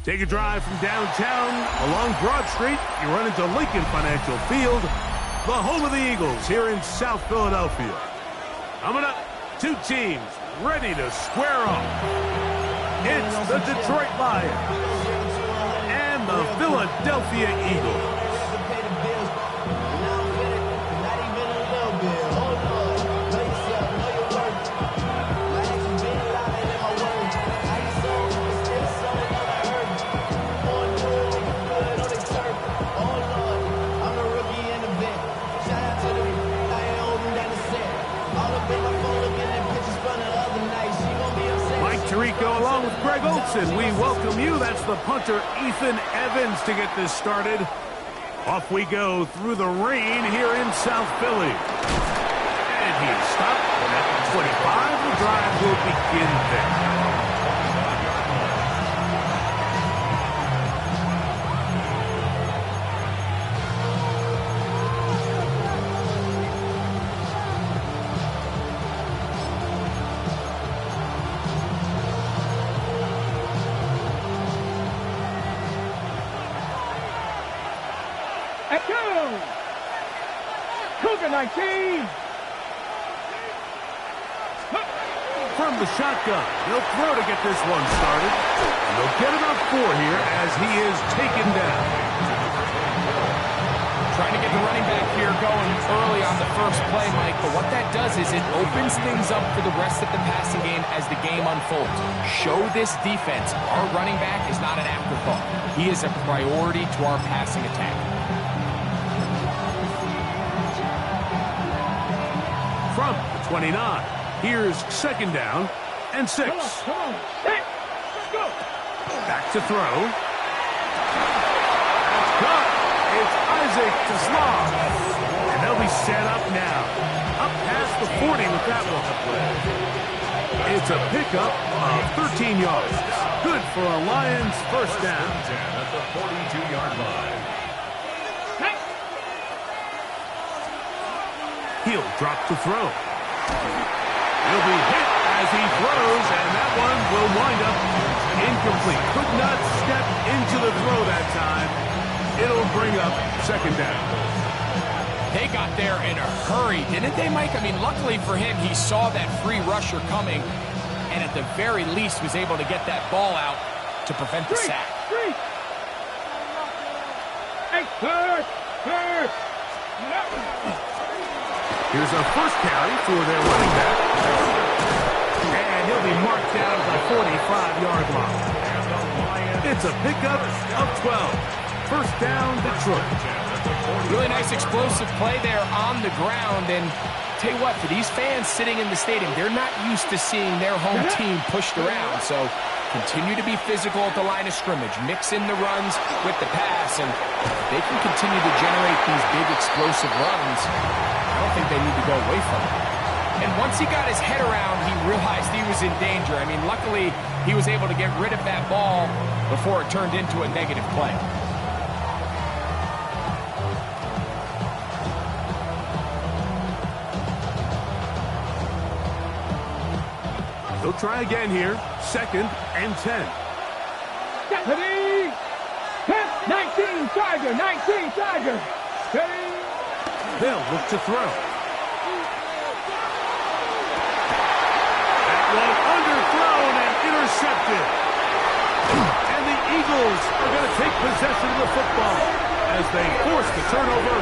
Take a drive from downtown along Broad Street. You run into Lincoln Financial Field, the home of the Eagles here in South Philadelphia. Coming up, two teams ready to square off. It's the Detroit Lions and the Philadelphia Eagles. Tirico along with Greg Olson. We welcome you. That's the punter, Ethan Evans, to get this started. Off we go through the rain here in South Philly. And he is stopped at 25. The drive will begin there. Cougar 19. From the shotgun, he'll throw to get this one started. And they'll get about 4 here as he is taken down. Trying to get the running back here going early on the first play, Mike, but what that does is it opens things up for the rest of the passing game as the game unfolds. Show this defense our running back is not an afterthought. He is a priority to our passing attack. From the 29, here's second down and 6. Come on. Hey, let's go. Back to throw. That's caught. It's Isaac to Slav. And they'll be set up now. Up past the 40 with that one. It's a pickup of 13 yards. Good for a Lions first down. At the 42-yard line. He'll drop to throw. He'll be hit as he throws, and that one will wind up incomplete. Could not step into the throw that time. It'll bring up second down. They got there in a hurry, didn't they, Mike? I mean, luckily for him, he saw that free rusher coming, and at the very least was able to get that ball out to prevent the sack. Hey, third. Here's a first carry for their running back. And he'll be marked down at the 45-yard line. It's a pickup of 12. First down, Detroit. Really nice explosive play there on the ground. And tell you what, for these fans sitting in the stadium, they're not used to seeing their home team pushed around. So continue to be physical at the line of scrimmage. Mix in the runs with the pass. And they can continue to generate these big explosive runs. I don't think they need to go away from it. And once he got his head around, he realized he was in danger. I mean, luckily, he was able to get rid of that ball before it turned into a negative play. They'll try again here. Second and 10. Deputy! 19 Tiger! 19 Tiger! Steady! They'll look to throw. That one underthrown and intercepted. And the Eagles are going to take possession of the football as they force the turnover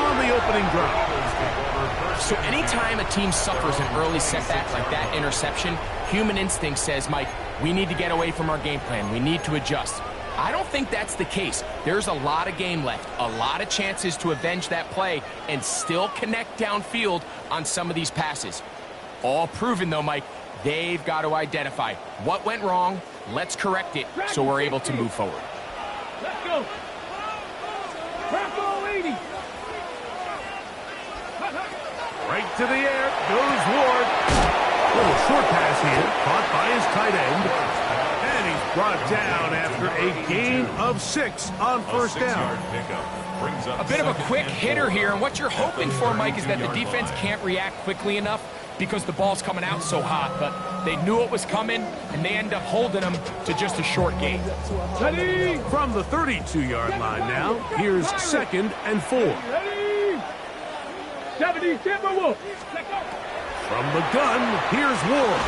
on the opening drive. So anytime a team suffers an early setback like that interception, human instinct says, Mike, we need to get away from our game plan. We need to adjust. I don't think that's the case. There's a lot of game left, a lot of chances to avenge that play and still connect downfield on some of these passes. All proven, though, Mike, they've got to identify what went wrong, let's correct it so we're able to move forward. Let's go. Purple 80. Right to the air goes Ward. Little short pass here, caught by his tight end. And he's brought down after a gain of 6 on first down. Pickup. A bit of a quick hitter here, and what you're hoping for, Mike, is that the defense can't react quickly enough because the ball's coming out so hot, but they knew it was coming, and they end up holding them to just a short gain. Ready? From the 32-yard line now, here's 2nd and 4. Ready? 70 Timberwolves. Let's go. From the gun, here's Ward.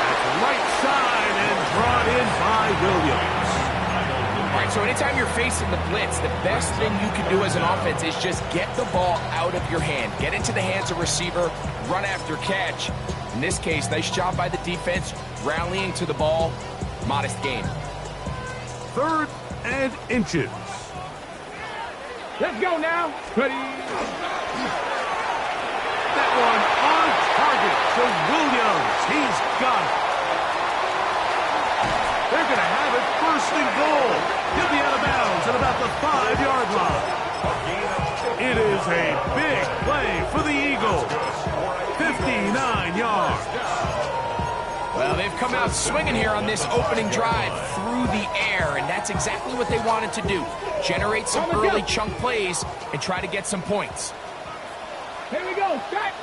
At the right side and brought in by Williams. All right, so anytime you're facing the blitz, the best thing you can do as an offense is just get the ball out of your hand. Get into the hands of receiver, run after catch. In this case, nice job by the defense, rallying to the ball. Modest gain. 3rd and inches. Let's go now. Ready? That one on target to Williams. He's got it. They're going to have it 1st and goal. He'll be out of bounds at about the 5-yard line. It is a big play for the Eagles. 59 yards. Well, they've come out swinging here on this opening drive through the air, and that's exactly what they wanted to do. Generate some early chunk plays and try to get some points. Here we go. Strike.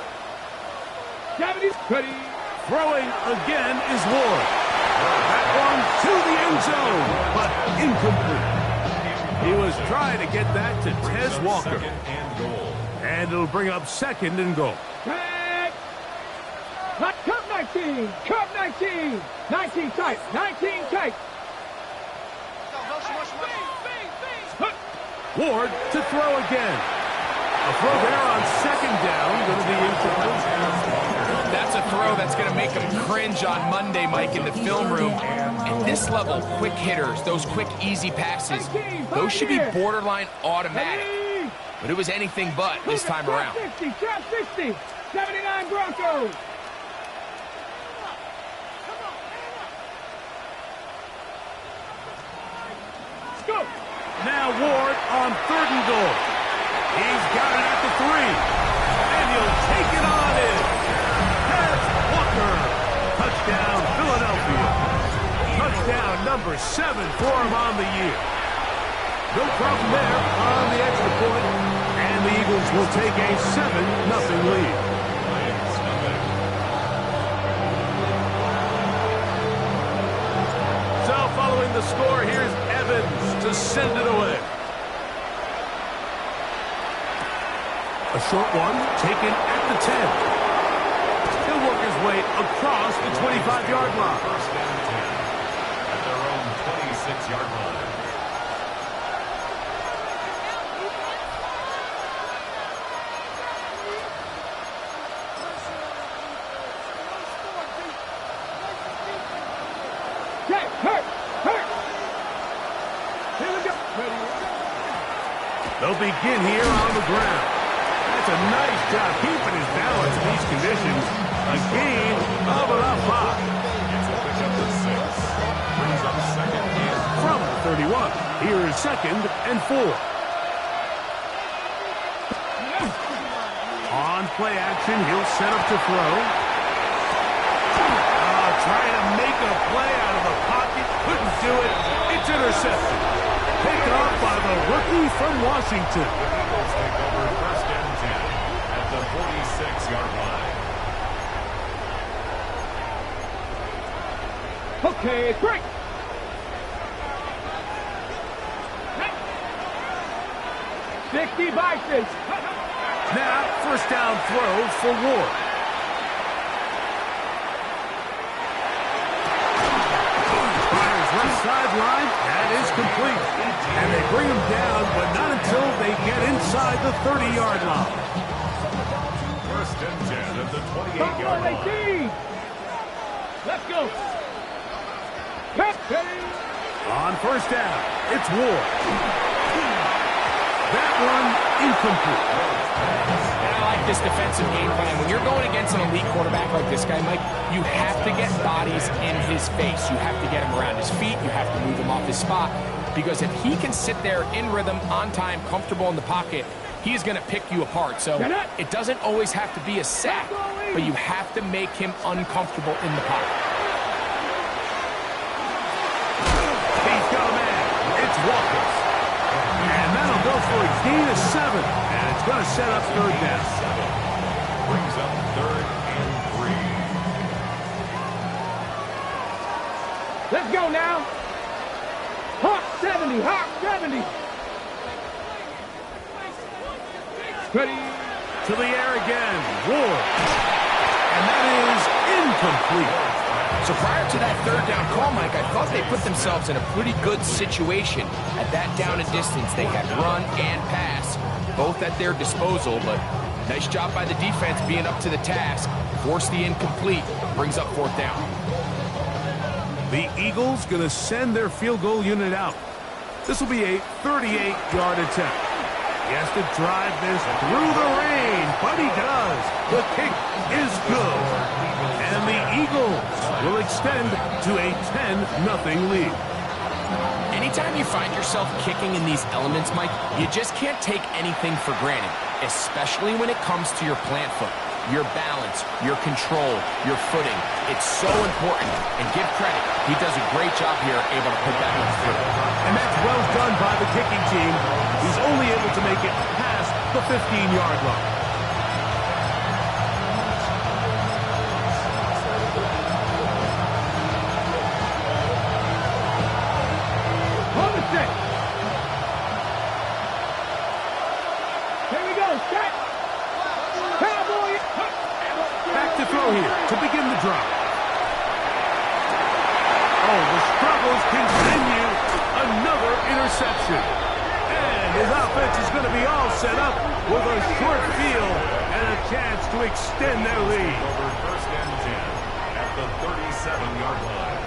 70. Ready? Throwing again is Ward. That one to the end zone, but incomplete. He was trying to get that to Tez Walker. And it'll bring up 2nd and goal. Back. Cup 19. Cup 19. 19 tight. 19 tight. Ward to throw again. A throw there on 2nd down. Going to be incomplete. That's a throw that's going to make them cringe on Monday, Mike, in the film room. At this level, quick hitters, those quick, easy passes, those should be borderline automatic. But it was anything but this time around. 60, trap 60, 79 Broncos. Go. Now Ward on 3rd and goal. He's got it at the 3. And he'll take it on in. Tez Walker. Touchdown, Philadelphia. Touchdown number 7 for him on the year. No problem there on the extra point. And the Eagles will take a 7-0 lead. So following the score, here's Evans to send it away. A short one taken at the 10. He'll work his way across the 25-yard line. 1st and 10 at their own 26-yard line. Hurt. Here we go. Ready? They'll begin here on the ground. That's a nice job keeping his balance in these conditions. A gain of about 5. It's a pickup to 6. Brings up 2nd and From the 31, here is 2nd and 4. On play action, he'll set up to throw. Trying to make a play out of the pocket. Couldn't do it. It's intercepted. Picked off by the rookie from Washington. Eagles take over 1st and 10 at the 46-yard line. Okay, break. Hey. 60 Bisons. Now, 1st down throw for Ward. Fires left sideline. That is complete. And they bring him down, but not until they get inside the 30-yard line. 1st and 10 at the Come 28-yard on, line. 18. Let's go. Ready? On 1st down, it's Ward. That one incomplete. And I like this defensive game plan. When you're going against an elite quarterback like this guy, Mike, you have to get bodies in his face. You have to get him around his feet. You have to move him off his spot. Because if he can sit there in rhythm, on time, comfortable in the pocket, he's going to pick you apart. So it doesn't always have to be a sack, but you have to make him uncomfortable in the pocket. He's got a man. It's Walker. And that'll go for a gain of 7. And it's going to set up third down. Brings up 3rd and 3. Let's go now. Hawk 70, Hawk 70. Ready. To the air again. Ward. And that is incomplete. So prior to that third down call, Mike, I thought they put themselves in a pretty good situation at that down and distance. They had run and pass, both at their disposal, but nice job by the defense being up to the task. Force the incomplete, brings up 4th down. The Eagles going to send their field goal unit out. This will be a 38-yard attempt. He has to drive this through the rain, but he does. The kick is good. And the Eagles will extend to a 10-0 lead. Anytime you find yourself kicking in these elements, Mike, you just can't take anything for granted, especially when it comes to your plant foot, your balance, your control, your footing. It's so important, and give credit. He does a great job here able to put that one through. And that's well done by the kicking team. He's only able to make it past the 15-yard line. Hold the set. Here we go. Set. Cowboy. Back to throw here to begin the drive. Oh, the struggles continue. Another interception. And his offense is going to be all set up with a short field and a chance to extend their lead. Over 1st and 10 at the 37-yard line.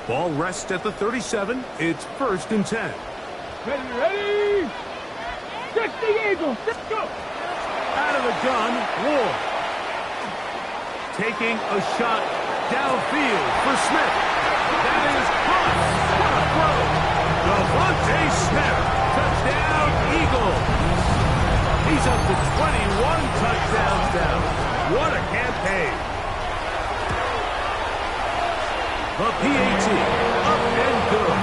Ball rests at the 37. It's 1st and 10. Ready. 60 Eagles. Let's go. Out of the gun, Ward. Taking a shot downfield for Smith. That is caught. What a throw. Devontae Smith. Touchdown, Eagles. He's up to 21 touchdowns now. What a campaign. The PAT up and good.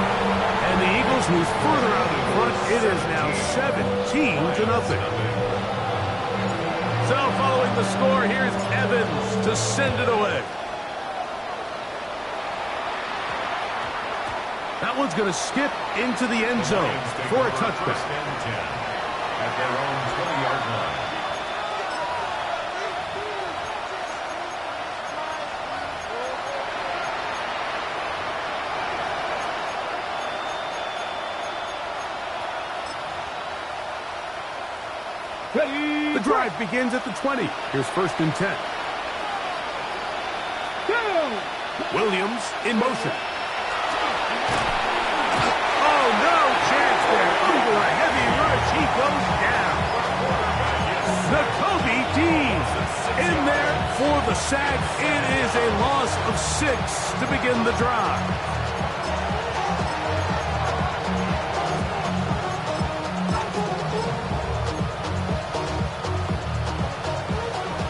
And the Eagles move further out in front. It is now 17-0. So following the score, here's Evans to send it away. That one's going to skip into the end zone for a touchdown. 1st and 10 at their own 20-yard line. Ready. The drive begins at the 20. Here's 1st and 10. Go. Williams in motion. Oh, no chance there. Under a heavy rush, he goes down. Nakobe Dean in there for the sack. It is a loss of 6 to begin the drive.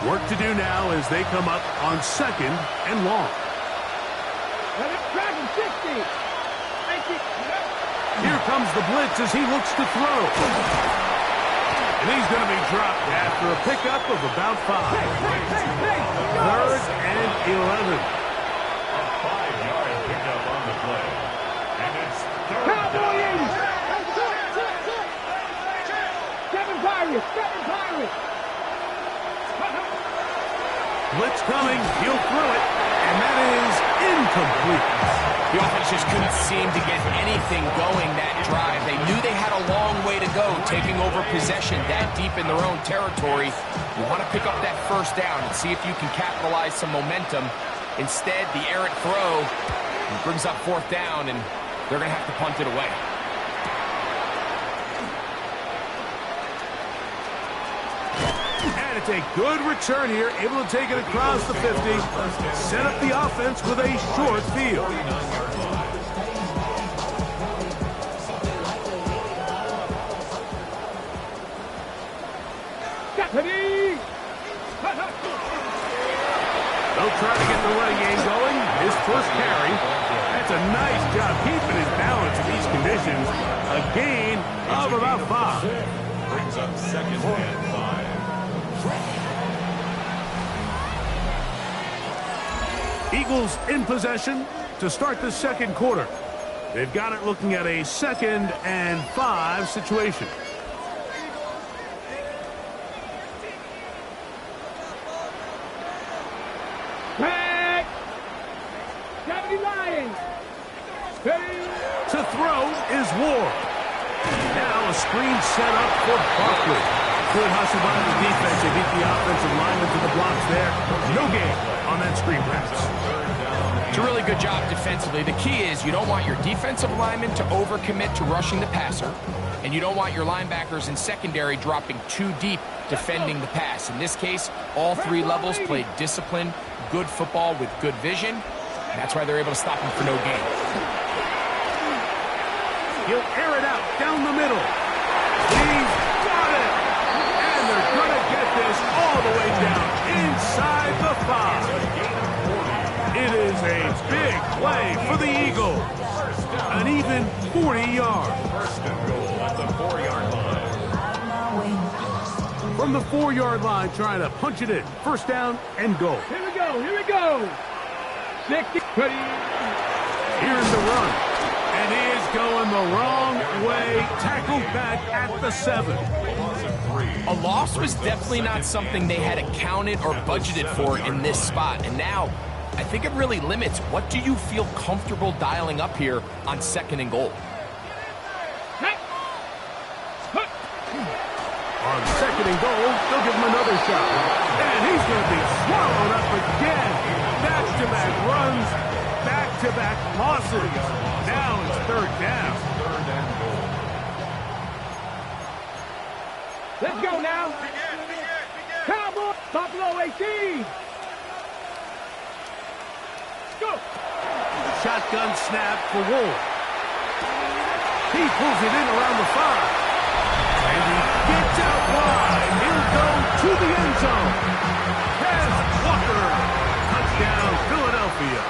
Work to do now as they come up on 2nd and long. Let it track him. 60. 90. Here comes the blitz as he looks to throw. And he's going to be dropped after a pickup of about 5. 3rd and 11. A 5-yard pickup on the play. And it's 3rd Cowboy down. 80. 7 Pirates. 7 Pirates. Blitz coming. He'll throw it. And that is incomplete. The offense just couldn't seem to get anything going that drive. They knew they had a long way to go, taking over possession that deep in their own territory. You want to pick up that 1st down and see if you can capitalize some momentum. Instead, the errant throw brings up 4th down, and they're going to have to punt it away. And it's a good return here, able to take it across the 50, set up the offense with a short field. Deputy! They'll try to get the running game going. his first carry. That's a nice job keeping his balance in these conditions. A gain of about 5. Brings up 2nd and 5. Eagles in possession to start the second quarter. They've got it looking at a 2nd and 5 situation. Back! 70 Lions! To throw is Ward. Now a screen set up for Barkley. Good hustle by the defense. They beat the offensive lineman to the blocks there. No gain on that screen pass. It's a really good job defensively. The key is you don't want your defensive linemen to overcommit to rushing the passer, and you don't want your linebackers in secondary dropping too deep defending the pass. In this case, all 3 levels played disciplined, good football with good vision. That's why they're able to stop him for no gain. He'll air it out down the middle. He's got it! And they're going to get this all the way down inside the 5. It is a big play for the Eagles. An even 40 yards. First and goal at the 4-yard line. From the 4-yard line, trying to punch it in. First down and goal. Here we go, here we go. 60, Here's the run. And he is going the wrong way. Tackled back at the 7. A loss was definitely not something they had accounted or budgeted for in this spot. And now, I think it really limits what do you feel comfortable dialing up here on 2nd and goal. On 2nd and goal, they'll give him another shot. And he's going to be swallowed up again. Back-to-back runs, back-to-back losses. Now it's 3rd down. 3rd and goal. let's go now. Cowboy, Buffalo 18. Go. Shotgun snap for Ward. He pulls it in around the 5. And he gets out wide. He'll go to the end zone. Has Walker. Touchdown, Philadelphia.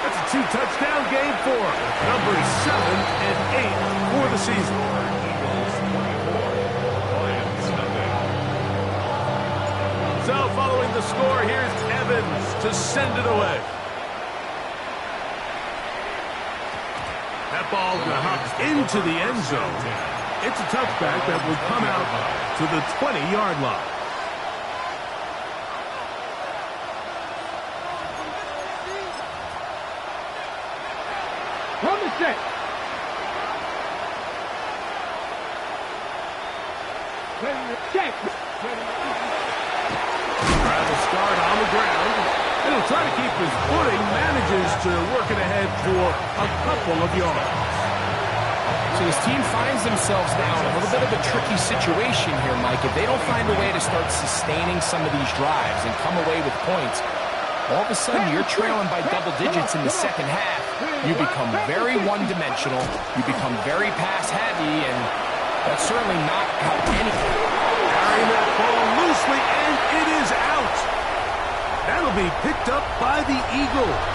That's a 2-touchdown game for numbers 7 and 8 for the season. Eagles 24. Lions nothing. So following the score, here's Evans to send it away. That ball going to hop into the end zone. It's a touchback that will come out to the 20-yard line. From the set. Check. Trying to start on the ground. And he'll try to keep his footing. Manages to work it ahead for a couple of yards. So his team finds themselves now in a little bit of a tricky situation here, Mike. If they don't find a way to start sustaining some of these drives and come away with points, all of a sudden you're trailing by double digits in the second half. You become very one-dimensional. You become very pass-heavy, and that's certainly not how any... Carrying that ball loosely, and it is out. That'll be picked up by the Eagles.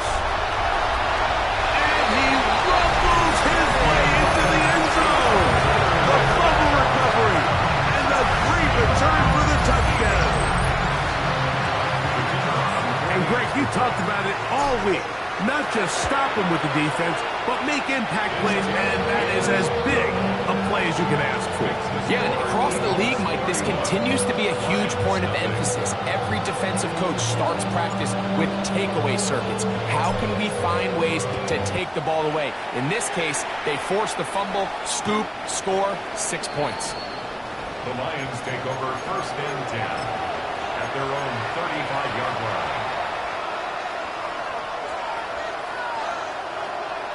And he rumbles his way into the end zone. The fumble recovery, and the great return for the touchdown. And Greg, you talked about it all week. Not just stop him with the defense, but make impact plays, and that is as big a play as you can ask for. Yeah, and across the league, Mike, this continues to be a huge point of emphasis. Every defensive coach starts practice with takeaway circuits. How can we find ways to take the ball away? In this case, they force the fumble, scoop, score, 6 points. The Lions take over 1st and 10 at their own 35-yard line.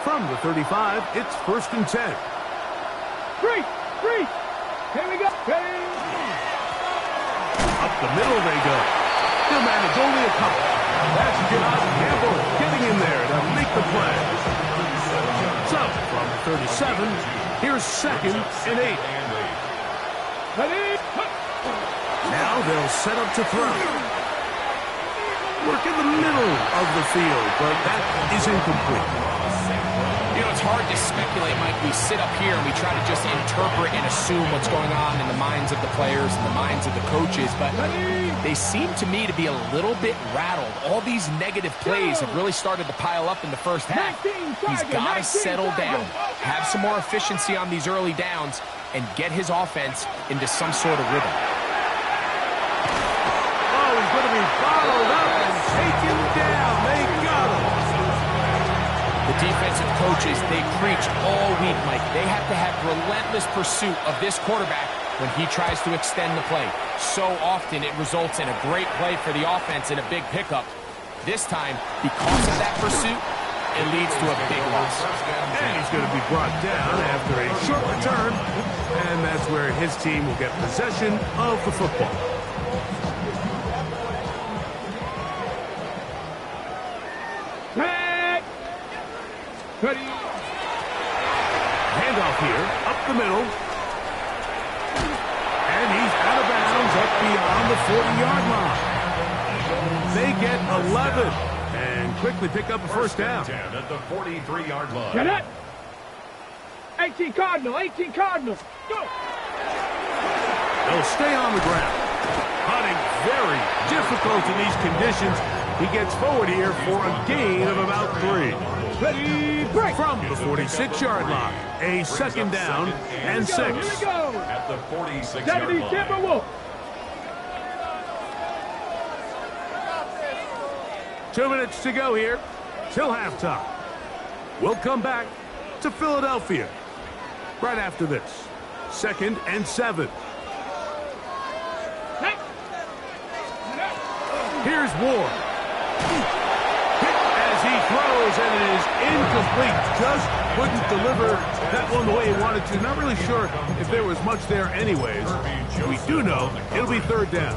From the 35, it's 1st and 10. Free. Here we go. Hey. Up the middle they go. He'll manage only a couple. That's Josh Campbell getting in there to make the play. So, from the 37, here's 2nd and 8. Now they'll set up to throw. Work in the middle. of the field, but that is incomplete. You know, it's hard to speculate, Mike. We sit up here and we try to just interpret and assume what's going on in the minds of the players and the minds of the coaches, but they seem to me to be a little bit rattled. All these negative plays have really started to pile up in the first half. He's got to settle down, have some more efficiency on these early downs, and get his offense into some sort of rhythm. Oh, he's going to be followed up and taken down. They got him. The defensive coaches, they preach all week, Mike. They have to have relentless pursuit of this quarterback when he tries to extend the play. So often it results in a great play for the offense and a big pickup. This time, because of that pursuit, it leads to a big loss. And he's going to be brought down after a short return, and that's where his team will get possession of the football. Ready. Handoff here, up the middle. And he's out of bounds up beyond the 40-yard line. They get 11 and quickly pick up a first down. 10 at the 43-yard line. Get it. 18 Cardinal, 18 Cardinal. Go. They'll stay on the ground. Hunting very difficult in these conditions. He gets forward here for a gain of about 3. Ready, break. From the 46-yard line, a second down and 6. Here we go. At the 46-yard 70 line. Timberwolf. 2 minutes to go here till halftime. We'll come back to Philadelphia right after this. 2nd and 7. Here's Ward. As he throws, and it is incomplete. Just couldn't deliver that one the way he wanted to. Not really sure if there was much there anyways. We do know it'll be 3rd down.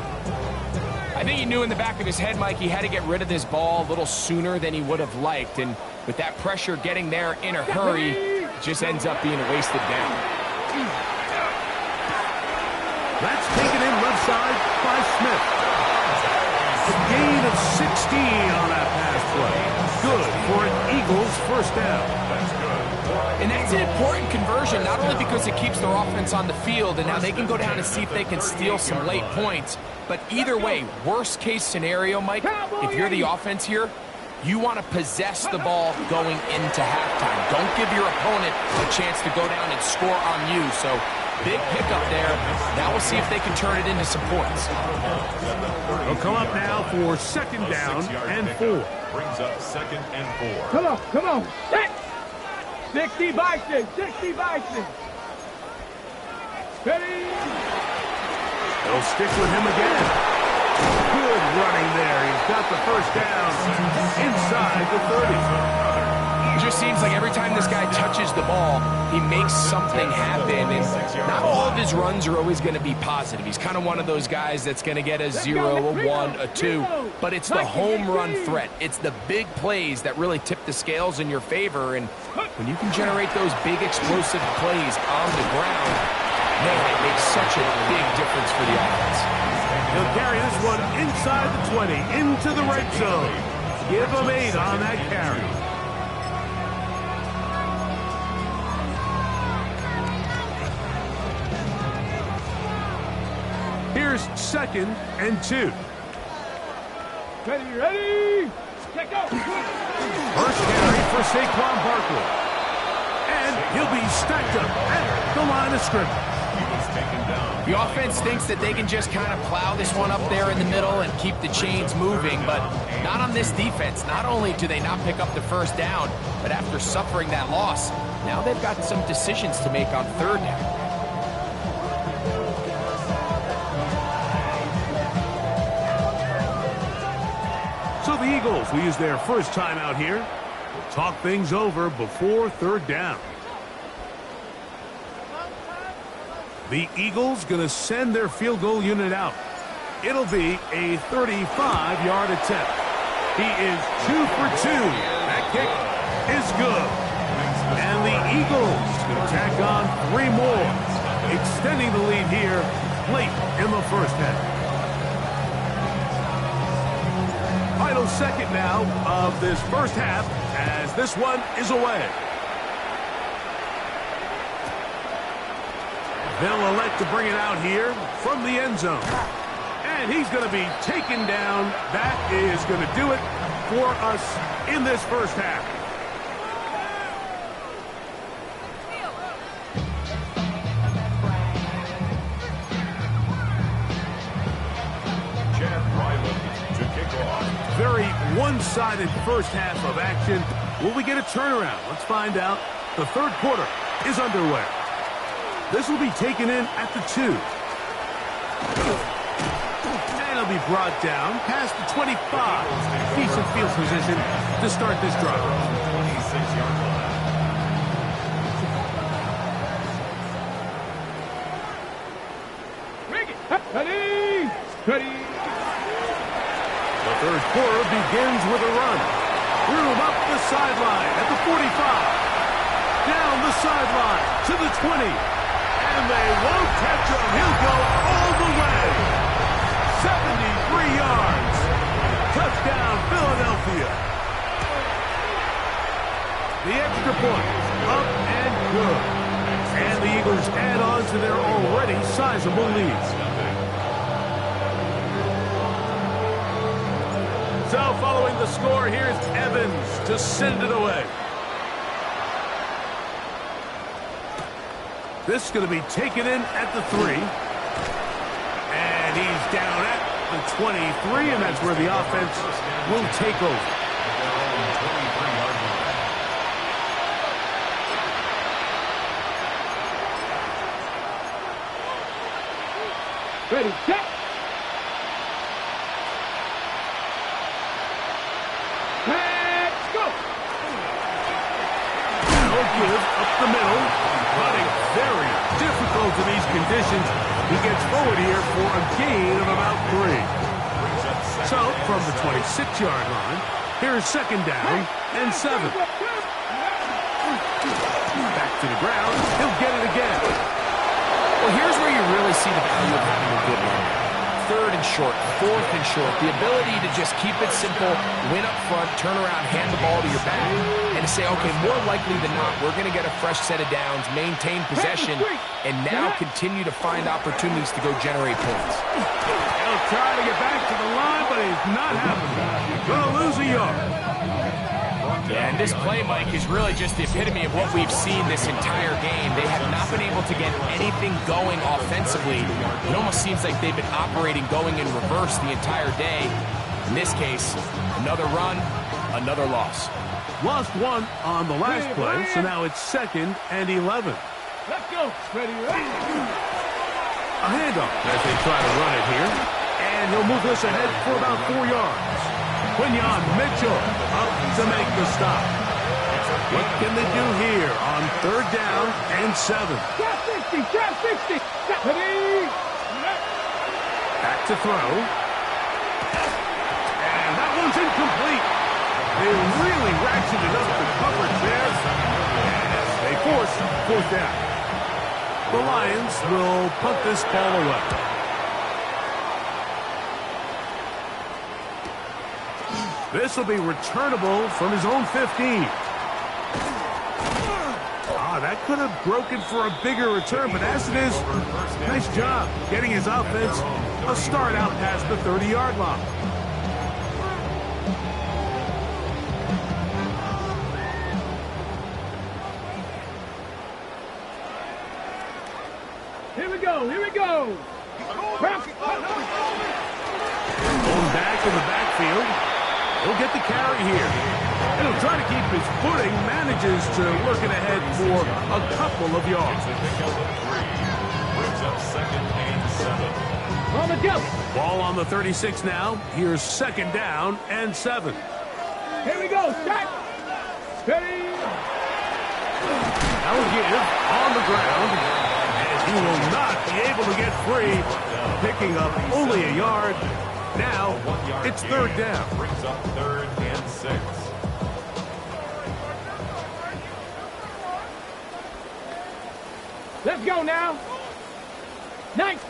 I think he knew in the back of his head, Mike, he had to get rid of this ball a little sooner than he would have liked. And with that pressure getting there in a hurry, it just ends up being a wasted down. That's taken in left side by Smith. A gain of 16 on that pass play. Good for an Eagles first down. And that's an important conversion, not only because it keeps their offense on the field, and now they can go down and see if they can steal some late points. But either way, worst case scenario, Mike, if you're the offense here, you want to possess the ball going into halftime. Don't give your opponent a chance to go down and score on you. So big pickup there. Now we'll see if they can turn it into some points. They'll come up now for 2nd down and 4. Brings up 2nd and 4. Come on, come on. Set. 60 Bison, 60 Bison. Ready. They'll stick with him again. Good running there. He's got the first down inside the 30. It just seems like every time this guy touches the ball, he makes something happen. And not all of his runs are always going to be positive. He's kind of one of those guys that's going to get a 0, a 1, a 2. But it's the home run threat. It's the big plays that really tip the scales in your favor. And when you can generate those big explosive plays on the ground, man, it makes such a big difference for the offense. He'll carry this one inside the 20, into the red zone. Give him 8 on that carry. Here's 2nd and 2. Ready, ready. Check out. First carry for Saquon Barkley. And he'll be stacked up at the line of scrimmage. The offense thinks that they can just kind of plow this one up there in the middle and keep the chains moving, but not on this defense. Not only do they not pick up the first down, but after suffering that loss, now they've got some decisions to make on 3rd down. So the Eagles will use their first time out here. We'll talk things over before 3rd down. The Eagles going to send their field goal unit out. It'll be a 35-yard attempt. He is 2 for 2. That kick is good. And the Eagles going to tack on 3 more, extending the lead here late in the first half. final second now of this first half as this one is away. They'll elect to bring it out here from the end zone. And he's going to be taken down. That is going to do it for us in this first half. Very one-sided first half of action. Will we get a turnaround? Let's find out. The third quarter is underway. This will be taken in at the 2. And it'll be brought down past the 25. Decent field position to start this drive. 26-yard line. Ready! Ready! The third quarter begins with a run. Through up the sideline at the 45. Down the sideline to the 20. And they won't catch him. He'll go all the way. 73 yards. Touchdown, Philadelphia. The extra point. Up and good. And the Eagles add on to their already sizable lead. So following the score, here's Evans to send it away. This is going to be taken in at the 3. And he's down at the 23, and that's where the offense will take over. Ready, set! Let's go! Now give up the middle. Running very difficult in these conditions. He gets forward here for a gain of about 3. So from the 26-yard line, here's second down and 7. Back to the ground. He'll get it again. Well, here's where you really see the value of having a good run. Third and short, fourth and short. The ability to just keep it simple, win up front, turn around, hand the ball to your back, and to say, okay, more likely than not, we're going to get a fresh set of downs, maintain possession, and now continue to find opportunities to go generate points. He'll try to get back to the line, but he's not happening. Going to lose a yard. And this play, Mike, is really just the epitome of what we've seen this entire game. They have not been able to get anything going offensively. It almost seems like they've been operating going in reverse the entire day. In this case, another run, another loss. Lost one on the last play, so now it's 2nd and 11. Let's go! Ready, ready! A handoff as they try to run it here. And he'll move this ahead for about 4 yards. Quinyon Mitchell up to make the stop. What can they do here on 3rd down and 7? Trap 60! Trap 60! Ready! Back to throw. And that one's incomplete. They really ratcheted up the coverage there. And they force 4th down. The Lions will punt this ball away. This will be returnable from his own 15. That could have broken for a bigger return, but as it is, nice job getting his offense a start out past the 30-yard line. Here we go! Here we go! Going back in the backfield. He'll get the carry here. And he'll try to keep his footing. Manages to work it ahead for a couple of yards. Brings up 2nd and 7. On the go! Ball on the 36 now. Here's 2nd down and 7. Here we go! Start! Ready! Now give on the ground. And he will not be able to get free. Picking up only a yard. Now, it's 3rd down. Brings up 3rd and 6. Let's go now! Nice!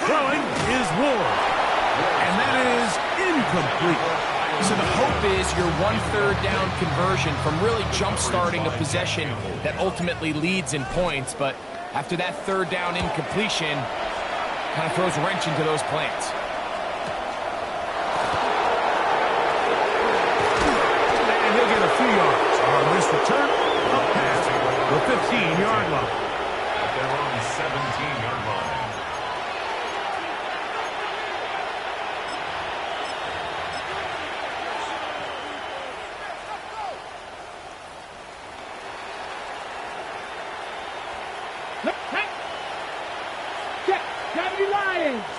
Throwing is Ward. And that is incomplete. So the hope is your 1/3 down conversion from really jump-starting a possession that ultimately leads in points, but after that 3rd down incompletion, kind of throws a wrench into those plans. And he'll get a few yards on this return up past the 15-yard line. At their own 17-yard line.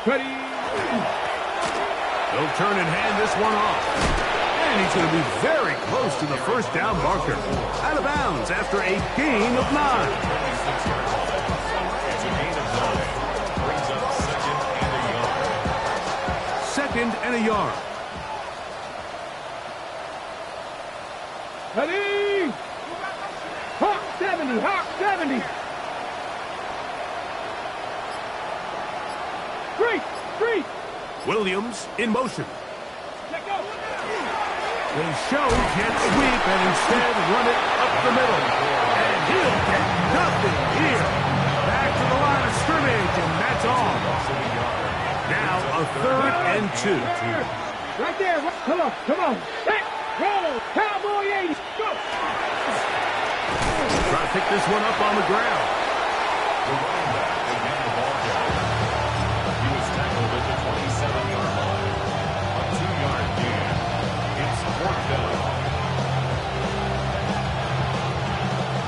Ready. He'll turn and hand this one off. And he's going to be very close to the 1st down marker. Out of bounds after a gain of 9. It's a gain of 9. Brings up 2nd and a yard. 2nd and a yard. Ready. Hawk 70. Hawk 70. 3. Williams in motion. Let go. They show jet sweep and instead run it up the middle. And he'll get nothing here. Back to the line of scrimmage, and that's all. Now a 3rd and 2. Right there. Come on. Set. Roll. Cowboy 80. Go. Try to pick this one up on the ground. The running back began the ball carrier. He was tackled at the 27-yard line. A 2-yard gain. It's 4th down.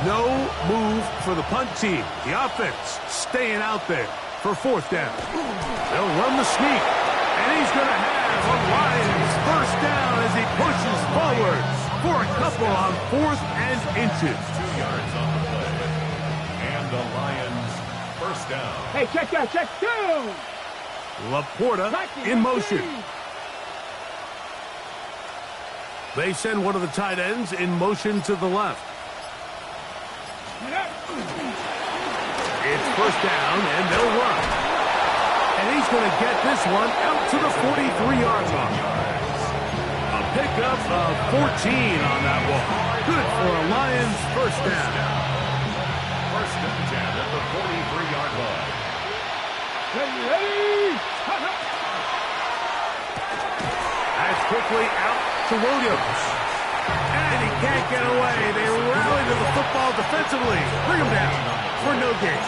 No move for the punt team. The offense staying out there for 4th down. They'll run the sneak. And he's going to have a Lions 1st down as he pushes forward for a couple on 4th and inches. 2 yards on the play. And the Lions 1st down. Hey, check that. Check 2. Laporta in motion. They send one of the tight ends in motion to the left. It's 1st down, and they'll run. And he's going to get this one out to the 43-yard line. A pickup of 14 on that one. Good for a Lions 1st down. 1st and 10 at the 43-yard line. Ready. That's quickly out to Williams. And he can't get away. They rally to the football defensively. Bring him down for no gain.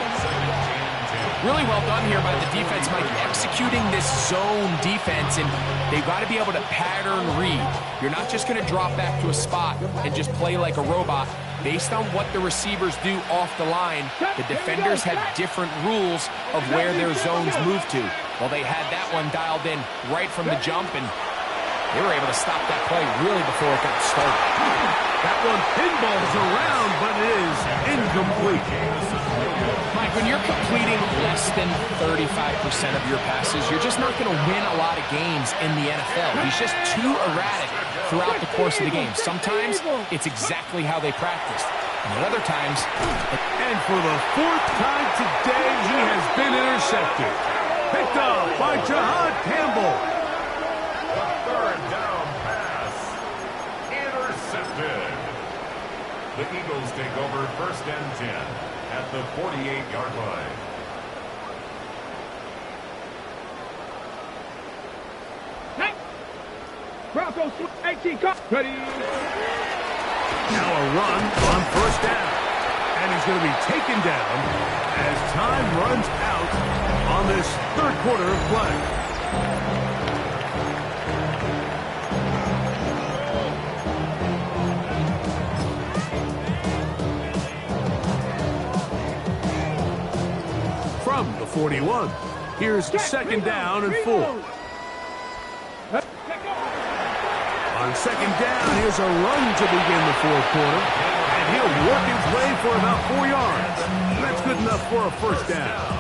Really well done here by the defense, Mike, executing this zone defense, and they've got to be able to pattern read. You're not just going to drop back to a spot and just play like a robot. Based on what the receivers do off the line, the defenders have different rules of where their zones move to. Well, they had that one dialed in right from the jump, and they were able to stop that play really before it got started. That one pinballs around, but it is incomplete. Mike, when you're completing less than 35% of your passes, you're just not going to win a lot of games in the NFL. He's just too erratic throughout the course of the game. Sometimes it's exactly how they practiced, and at other times... And for the 4th time today, he has been intercepted. Picked up by Jahad Campbell. The 3rd down pass. Intercepted. The Eagles take over 1st and 10 at the 48-yard line. Hey. Broncos 18. Ready. Now a run on 1st down. And he's going to be taken down as time runs out on this 3rd quarter of play. From the 41, here's 2nd down and 4. On 2nd down, here's a run to begin the 4th quarter. And he'll work his way for about 4 yards. That's good enough for a 1st down.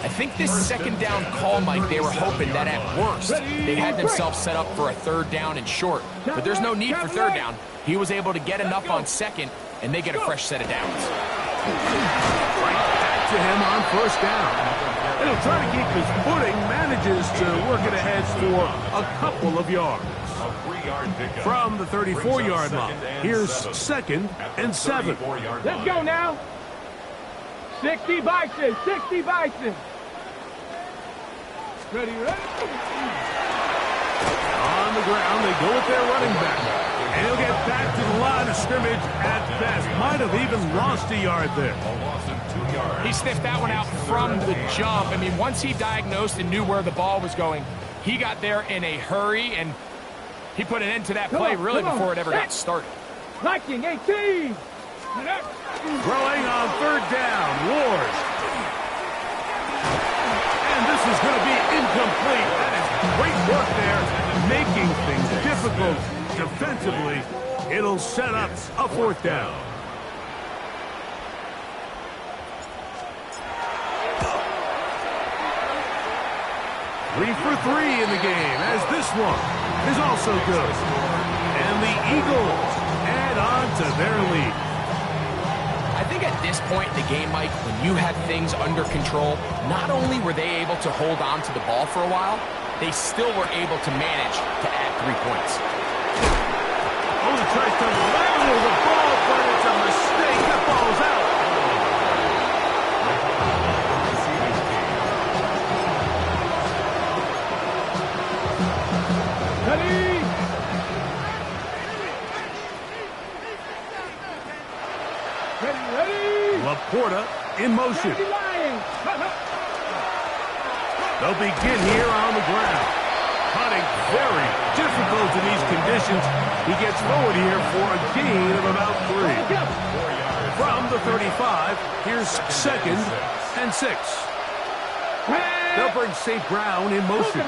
I think this 2nd down call, Mike, they were hoping that at worst they had themselves set up for a 3rd down and short. But there's no need for 3rd down. He was able to get enough on 2nd, and they get a fresh set of downs. Right back to him on 1st down. And he'll try to keep his footing, manages to work it ahead for a couple of yards. A 3-yard pickup. From the 34-yard line, here's 2nd and 7. Let's go now. 60 Bison, 60 Bison. Ready, ready. On the ground, they go with their running back. And he'll get back to the line of scrimmage at best. Might have even lost a yard there. A loss of 2 yards. He sniffed that one out from the jump. I mean, once he diagnosed and knew where the ball was going, he got there in a hurry, and he put an end to that play really before it ever got started. Viking 18. Throwing on 3rd down, Ward. And this is going to be incomplete. That is great work there, making things difficult defensively. It'll set up a 4th down. Three for 3 in the game, as this one is also good. And the Eagles add on to their lead. I think at this point in the game, Mike, when you had things under control, not only were they able to hold on to the ball for a while, they still were able to manage to add 3 points. Oh, he tries to level the ball, but it's a mistake. That ball's out. Ready. Ready, ready. Laporta in motion. Ready, Lions. They'll begin here on the ground. Cutting very difficult in these conditions. He gets forward here for a gain of about 3. From the 35, here's 2nd and 6. They'll bring St. Brown in motion.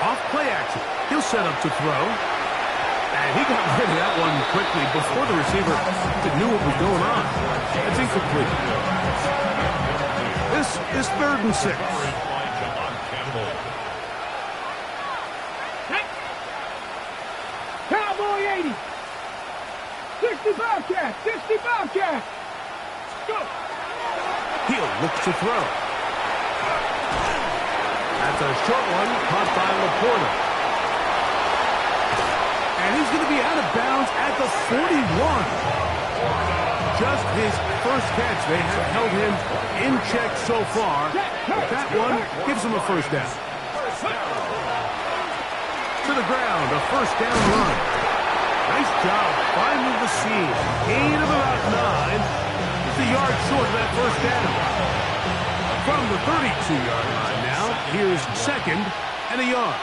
Off play action. He'll set up to throw. And he got rid of that one quickly before the receiver knew what was going on. It's incomplete. This is 3rd and 6. Cowboy 80. 60 Bobcat. 60 Bobcat. Go. He'll look to throw. That's a short one caught by Laporta. And he's going to be out of bounds at the 41. Just his first catch. They have held him in check so far. That one gives him a 1st down. To the ground, a 1st down run. Nice job finding the seam. Gain of about 9. Just a yard short of that 1st down. From the 32-yard line now, here's 2nd and a yard.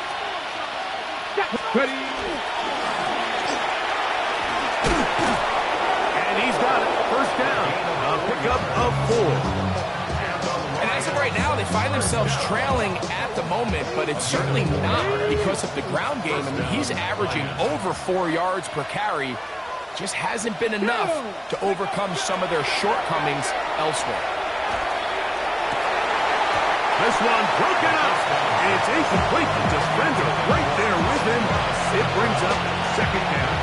Ready. And he's got it. 1st down. A pickup of 4. And as of right now, they find themselves trailing at the moment, but it's certainly not because of the ground game. I mean, he's averaging over 4 yards per carry. Just hasn't been enough to overcome some of their shortcomings elsewhere. This one broken up. It's incomplete. The defender right there with him. It brings up 2nd down.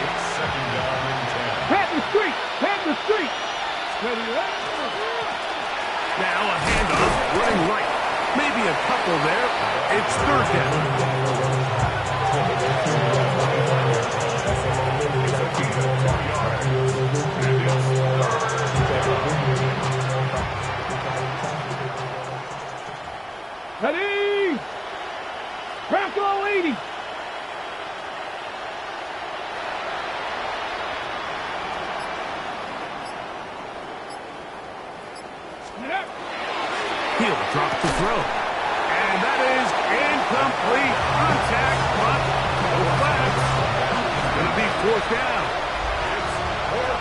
It's 2nd down and 10. Panther Street. Panther Street. Ready, ready. Now a handoff running right. Maybe a couple there. It's 3rd down. Ready. Bronco 80. He'll drop to throw. And that is incomplete. Contact, but no flags. Going to be 4th down.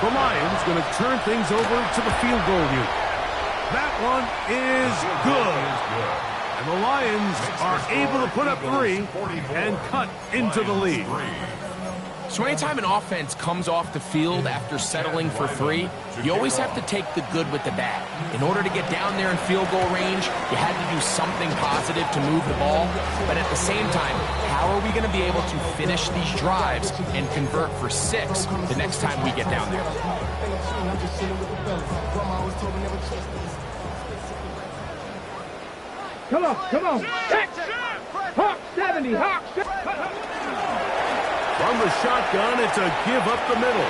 The Lions going to turn things over to the field goal unit. That one is good. And the Lions are able to put up 3 and cut into the lead. So anytime an offense comes off the field after settling for 3, you always have to take the good with the bad. In order to get down there in field goal range, you had to do something positive to move the ball. But at the same time, how are we going to be able to finish these drives and convert for 6 the next time we get down there? Come on, come on. Hawk 70, Hawk 70. From the shotgun, it's a give up the middle.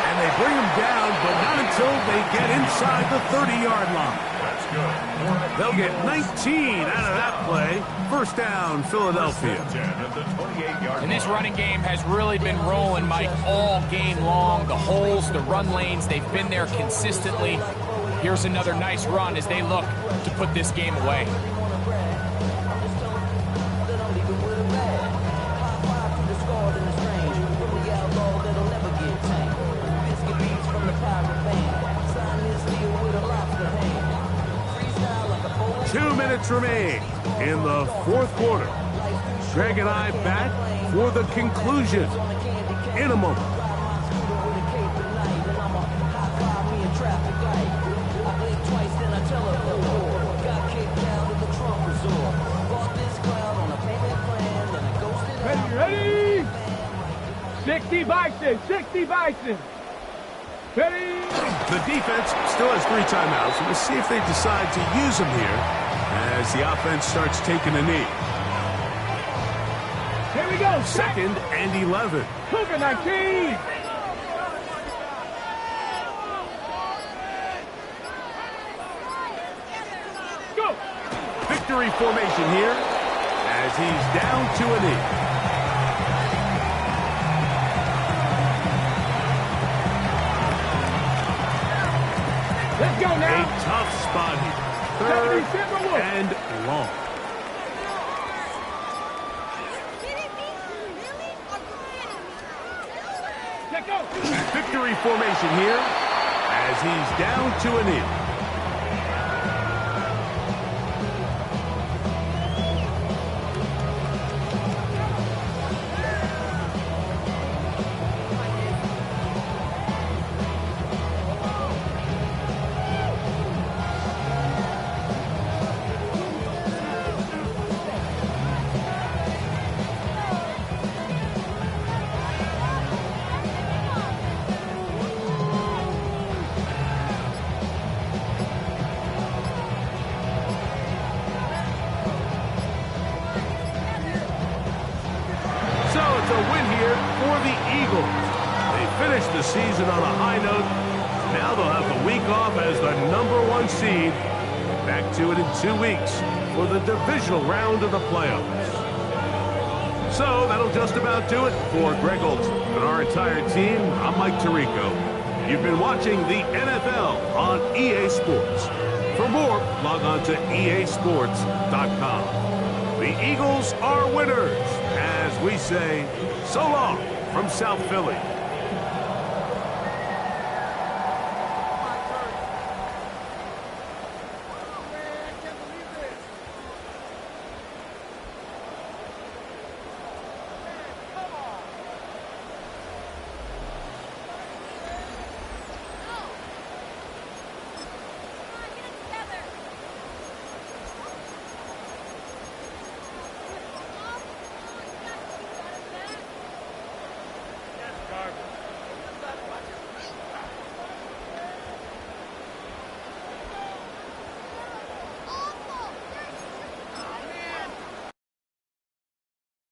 And they bring him down, but not until they get inside the 30-yard line. That's good. They'll get 19 out of that play. First down, Philadelphia. 10 at the 28-yard And this running game has really been rolling, Mike, all game long. The holes, the run lanes, they've been there consistently. Here's another nice run as they look to put this game away. Remain in the fourth quarter. Greg and I back for the conclusion in a moment. Ready? 60 Bison, 60 Bison. Ready? The defense still has 3 timeouts. We'll see if they decide to use them here as the offense starts taking a knee. Here we go. Second and 11. Cougar 19. Go. Victory formation here as he's down to a knee. Let's go now. A tough spot here. Third and long. Victory formation here as he's down to a knee. The season on a high note. Now they'll have the week off as the #1 seed. Back to it in 2 weeks for the divisional round of the playoffs. So that'll just about do it for Greg Olsen and our entire team. I'm Mike Tirico. You've been watching the NFL on EA Sports. For more, log on to easports.com. The Eagles are winners, as we say so long from South Philly.